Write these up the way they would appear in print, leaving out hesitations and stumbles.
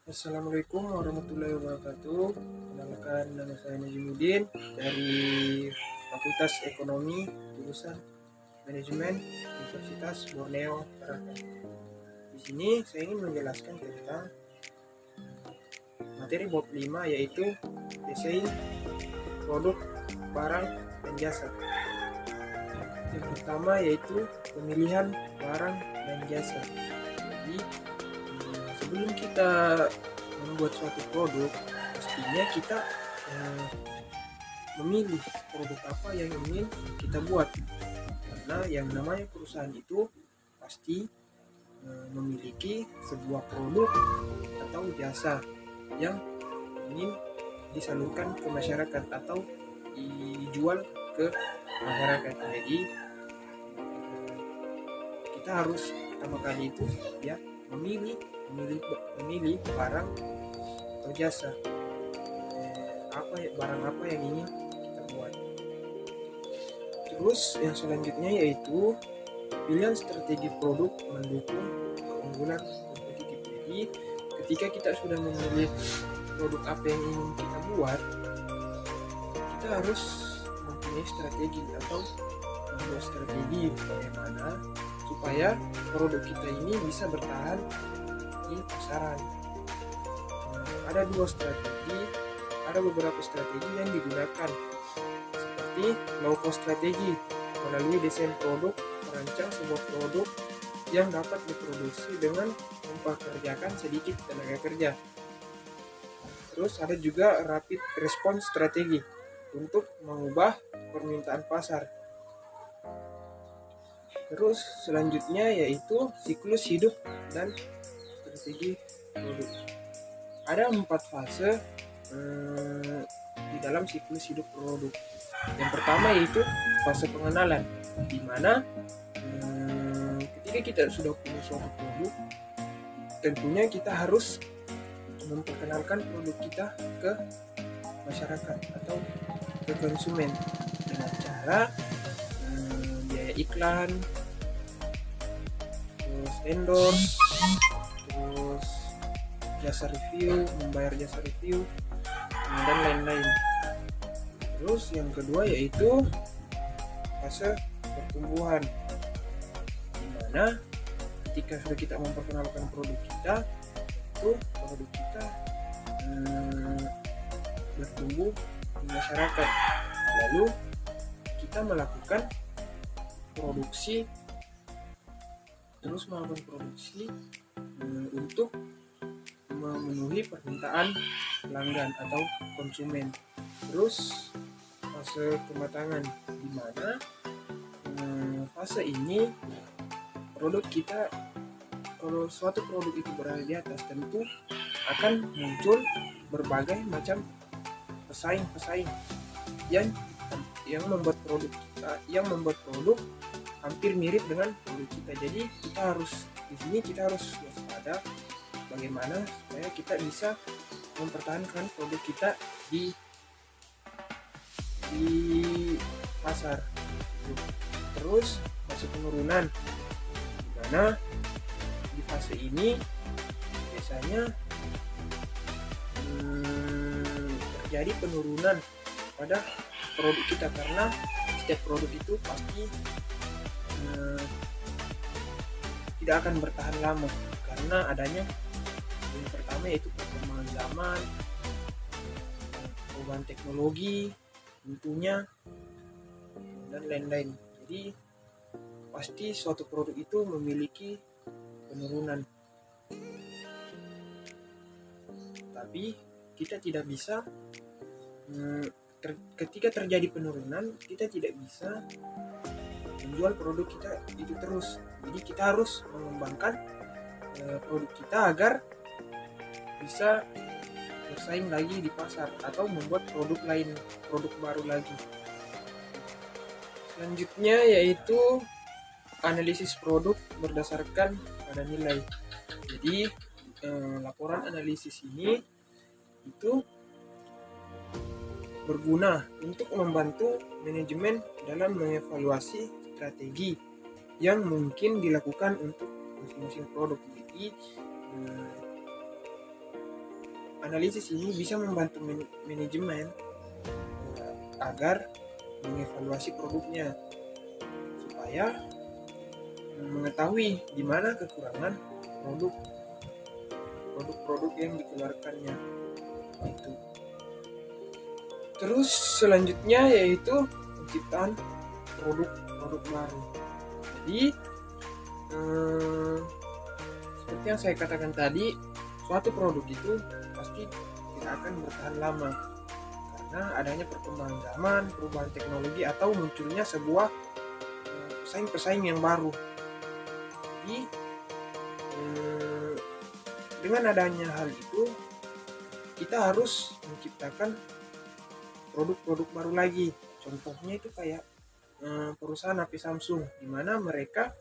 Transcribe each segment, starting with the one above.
Assalamualaikum warahmatullahi wabarakatuh. Kenalkan, nama saya Najimuddin dari Fakultas Ekonomi jurusan Manajemen Universitas Borneo Tarakan. Di sini saya ingin menjelaskan tentang materi bab 5, yaitu desain produk, barang, dan jasa. Yang pertama yaitu pemilihan barang dan jasa. Jadi sebelum kita membuat suatu produk, pastinya kita memilih produk apa yang ingin kita buat, karena yang namanya perusahaan itu pasti memiliki sebuah produk atau jasa yang ingin disalurkan ke masyarakat atau dijual ke masyarakat. Jadi kita harus pertama kali itu ya memilih barang atau jasa, barang apa yang ingin kita buat. Terus yang selanjutnya yaitu pilihan strategi produk mendukung keunggulan kompetitif. Jadi ketika kita sudah memilih produk apa yang ingin kita buat, kita harus mempunyai strategi atau membuat strategi bagaimana supaya produk kita ini bisa bertahan di pasaran. Ada beberapa strategi yang digunakan, seperti low cost strategi. Melalui desain produk, merancang sebuah produk yang dapat diproduksi dengan mempekerjakan sedikit tenaga kerja. Terus ada juga rapid response strategi untuk mengubah permintaan pasar. Terus selanjutnya yaitu siklus hidup dan strategi produk. Ada 4 fase di dalam siklus hidup produk. Yang pertama yaitu fase pengenalan, di mana ketika kita sudah punya suatu produk, tentunya kita harus memperkenalkan produk kita ke masyarakat atau ke konsumen dengan cara biaya iklan, terus endorse, terus jasa review, membayar jasa review, dan lain-lain. Terus yang kedua yaitu fase pertumbuhan, di mana ketika sudah kita memperkenalkan produk kita, itu produk kita bertumbuh di masyarakat. Lalu kita melakukan produksi untuk memenuhi permintaan pelanggan atau konsumen. Terus fase kematangan, di mana fase ini produk kita, kalau suatu produk itu berada di atas, tentu akan muncul berbagai macam pesaing yang membuat produk hampir mirip dengan produk kita. Jadi kita harus waspada bagaimana supaya kita bisa mempertahankan produk kita di pasar. Terus fase penurunan, di mana di fase ini biasanya terjadi penurunan pada produk kita, karena setiap produk itu pasti tidak akan bertahan lama karena adanya yang pertama yaitu perkembangan zaman, perubahan teknologi tentunya, dan lain-lain. Jadi pasti suatu produk itu memiliki penurunan, tapi kita tidak bisa ketika terjadi penurunan, kita tidak bisa menjual produk kita itu terus. Jadi kita harus mengembangkan produk kita agar bisa bersaing lagi di pasar atau membuat produk baru lagi. Selanjutnya yaitu analisis produk berdasarkan pada nilai. Jadi laporan analisis ini itu berguna untuk membantu manajemen dalam mengevaluasi strategi yang mungkin dilakukan untuk masing-masing produk. Jadi analisis ini bisa membantu manajemen agar mengevaluasi produknya supaya mengetahui di mana kekurangan produk-produk yang dikeluarkannya itu. Terus selanjutnya yaitu penciptaan produk baru. Jadi seperti yang saya katakan tadi, suatu produk itu pasti tidak akan bertahan lama karena adanya perkembangan zaman, perubahan teknologi, atau munculnya sebuah pesaing-pesaing yang baru. Jadi dengan adanya hal itu, kita harus menciptakan produk-produk baru lagi. Contohnya itu kayak perusahaan HP Samsung, di mana mereka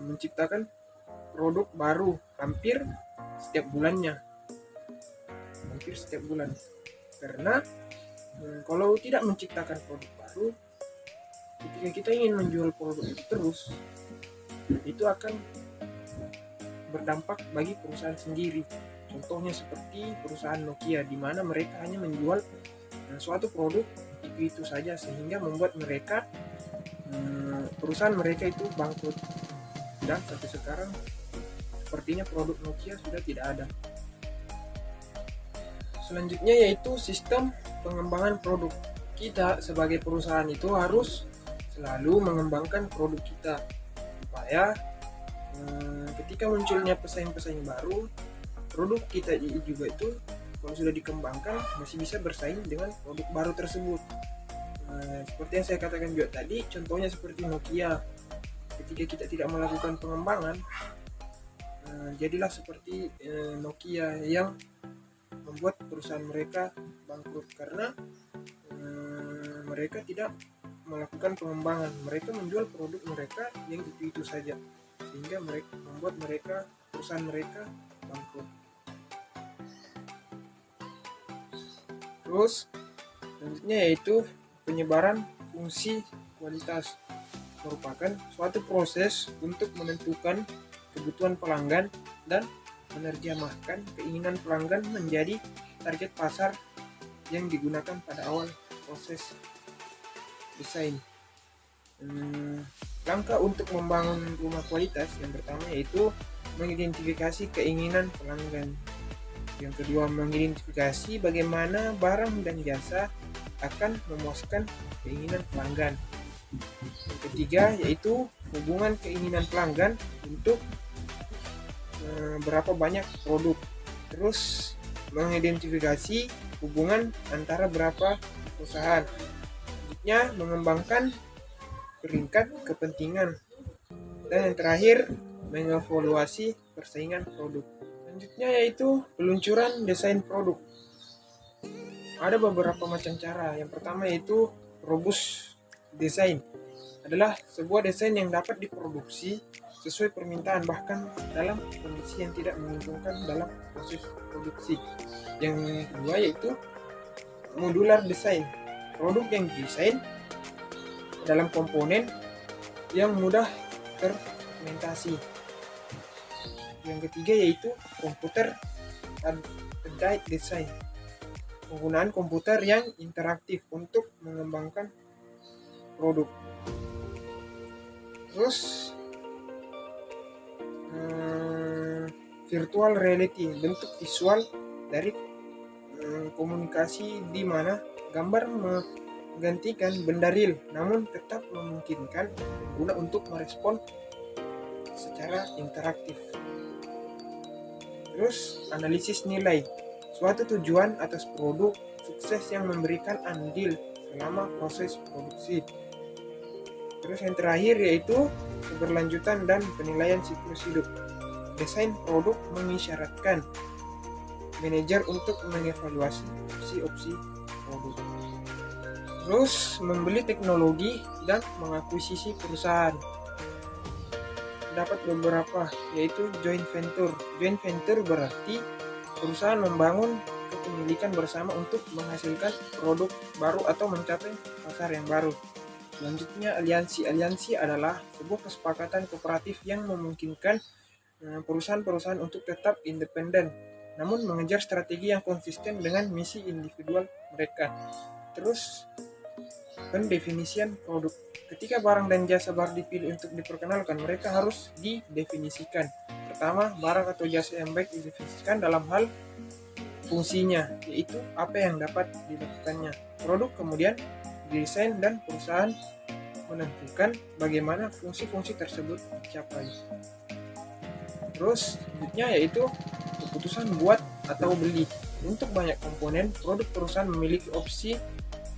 menciptakan produk baru hampir setiap bulan. Karena kalau tidak menciptakan produk baru, ketika kita ingin menjual produk itu terus, itu akan berdampak bagi perusahaan sendiri. Contohnya seperti perusahaan Nokia, di mana mereka hanya menjual suatu produk itu saja, sehingga membuat mereka perusahaan mereka itu bangkrut. Dan sampai sekarang sepertinya produk Nokia sudah tidak ada. Selanjutnya yaitu sistem pengembangan produk. Kita sebagai perusahaan itu harus selalu mengembangkan produk kita supaya ketika munculnya pesaing-pesaing baru, produk kita juga itu kalau sudah dikembangkan masih bisa bersaing dengan produk baru tersebut. Seperti yang saya katakan juga tadi, contohnya seperti Nokia. Ketika kita tidak melakukan pengembangan, jadilah seperti Nokia yang membuat perusahaan mereka bangkrut karena mereka tidak melakukan pengembangan. Mereka menjual produk mereka yang itu saja, sehingga membuat perusahaan mereka bangkrut. Terus selanjutnya yaitu penyebaran fungsi kualitas, merupakan suatu proses untuk menentukan kebutuhan pelanggan dan menerjemahkan keinginan pelanggan menjadi target pasar yang digunakan pada awal proses desain. Langkah untuk membangun rumah kualitas yang pertama yaitu mengidentifikasi keinginan pelanggan. Yang kedua, mengidentifikasi bagaimana barang dan jasa akan memuaskan keinginan pelanggan. Yang ketiga yaitu hubungan keinginan pelanggan untuk berapa banyak produk. Terus mengidentifikasi hubungan antara berapa perusahaan. Selanjutnya mengembangkan peringkat kepentingan. Dan yang terakhir mengevaluasi persaingan produk. Selanjutnya yaitu peluncuran desain produk. Ada beberapa macam cara. Yang pertama yaitu robust desain. Adalah sebuah desain yang dapat diproduksi sesuai permintaan bahkan dalam kondisi yang tidak menguntungkan dalam proses produksi. Yang kedua yaitu modular design. Produk yang didesain dalam komponen yang mudah terfragmentasi. Yang ketiga yaitu computer aided design. Penggunaan komputer yang interaktif untuk mengembangkan produk. Terus virtual reality, bentuk visual dari komunikasi di mana gambar menggantikan benda real namun tetap memungkinkan pengguna untuk merespon secara interaktif. Terus analisis nilai, suatu tujuan atas produk sukses yang memberikan andil selama proses produksi. Terus yang terakhir yaitu keberlanjutan dan penilaian siklus hidup. Desain produk mengisyaratkan manajer untuk mengevaluasi opsi-opsi produk. Terus membeli teknologi dan mengakuisisi perusahaan. Dapat beberapa yaitu joint venture. Joint venture berarti perusahaan membangun kepemilikan bersama untuk menghasilkan produk baru atau mencapai pasar yang baru. Selanjutnya aliansi. Aliansi adalah sebuah kesepakatan kooperatif yang memungkinkan perusahaan-perusahaan untuk tetap independen namun mengejar strategi yang konsisten dengan misi individual mereka. Terus, pendefinisian produk. Ketika barang dan jasa baru dipilih untuk diperkenalkan, mereka harus didefinisikan. Pertama, barang atau jasa yang baik didefinisikan dalam hal fungsinya, yaitu apa yang dapat dilakukannya. Produk kemudian didesain dan perusahaan menentukan bagaimana fungsi-fungsi tersebut dicapai. Terus selanjutnya yaitu keputusan buat atau beli. Untuk banyak komponen, produk perusahaan memiliki opsi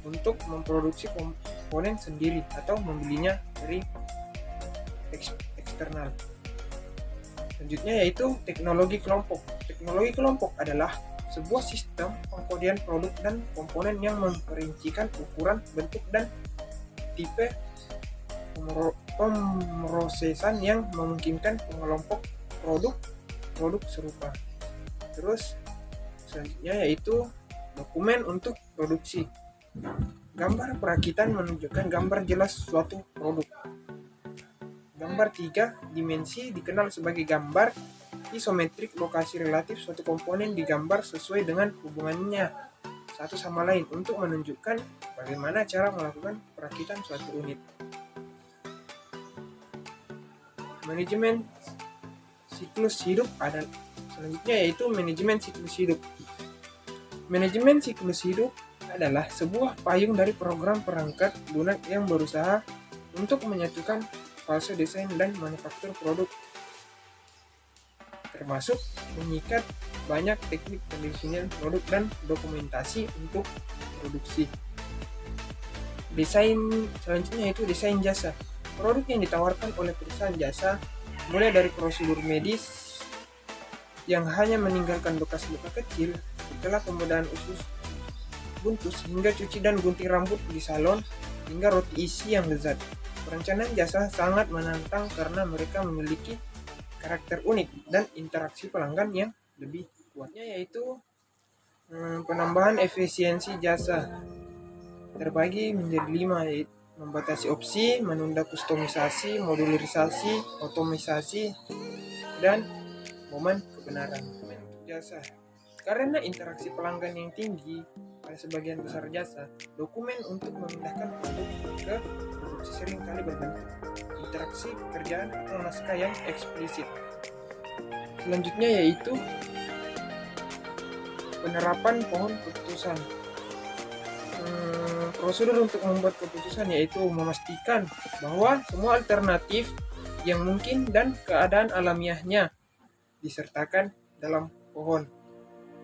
untuk memproduksi komponen sendiri atau membelinya dari eksternal. Selanjutnya yaitu teknologi kelompok. Teknologi kelompok adalah sebuah sistem pengkodian produk dan komponen yang memperincikan ukuran, bentuk, dan tipe pemrosesan yang memungkinkan pengelompok produk serupa. Terus selanjutnya yaitu dokumen untuk produksi. Gambar perakitan menunjukkan gambar jelas suatu produk. Gambar 3 dimensi dikenal sebagai gambar isometrik. Lokasi relatif suatu komponen digambar sesuai dengan hubungannya satu sama lain untuk menunjukkan bagaimana cara melakukan perakitan suatu unit. Manajemen siklus hidup adalah selanjutnya yaitu manajemen siklus hidup. Manajemen siklus hidup adalah sebuah payung dari program perangkat lunak yang berusaha untuk menyatukan fase desain dan manufaktur produk, termasuk mengikat banyak teknik pendefinisian produk dan dokumentasi untuk produksi. Desain selanjutnya yaitu desain jasa. Produk yang ditawarkan oleh perusahaan jasa mulai dari prosedur medis yang hanya meninggalkan bekas luka kecil setelah pembedahan usus buntus hingga cuci dan gunting rambut di salon hingga roti isi yang lezat. Perencanaan jasa sangat menantang karena mereka memiliki karakter unik dan interaksi pelanggan yang lebih kuatnya yaitu penambahan efisiensi jasa terbagi menjadi 5 yaitu membatasi opsi, menunda kustomisasi, modularisasi, otomisasi, dan momen kebenaran. Untuk jasa, karena interaksi pelanggan yang tinggi pada sebagian besar jasa, dokumen untuk memindahkan produk ke produksi sering kali berbentuk interaksi pekerjaan atau naskah yang eksplisit. Selanjutnya yaitu penerapan pohon keputusan. Prosedur untuk membuat keputusan yaitu memastikan bahwa semua alternatif yang mungkin dan keadaan alamiahnya disertakan dalam pohon.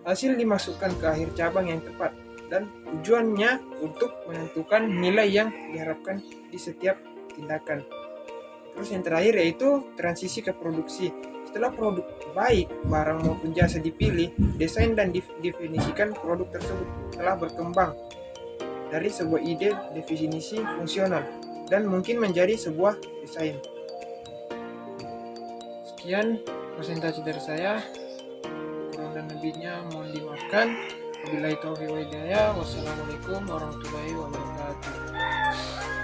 Hasil dimasukkan ke akhir cabang yang tepat dan tujuannya untuk menentukan nilai yang diharapkan di setiap tindakan. Terus yang terakhir yaitu transisi ke produksi. Setelah produk baik, barang maupun jasa dipilih, desain dan definisikan produk tersebut telah berkembang dari sebuah ide definisi fungsional dan mungkin menjadi sebuah desain. Sekian presentasi dari saya. Kurang dan lebihnya mohon dimaafkan. Wabillahi taufiq wal hidayah. Wassalamualaikum warahmatullahi wabarakatuh.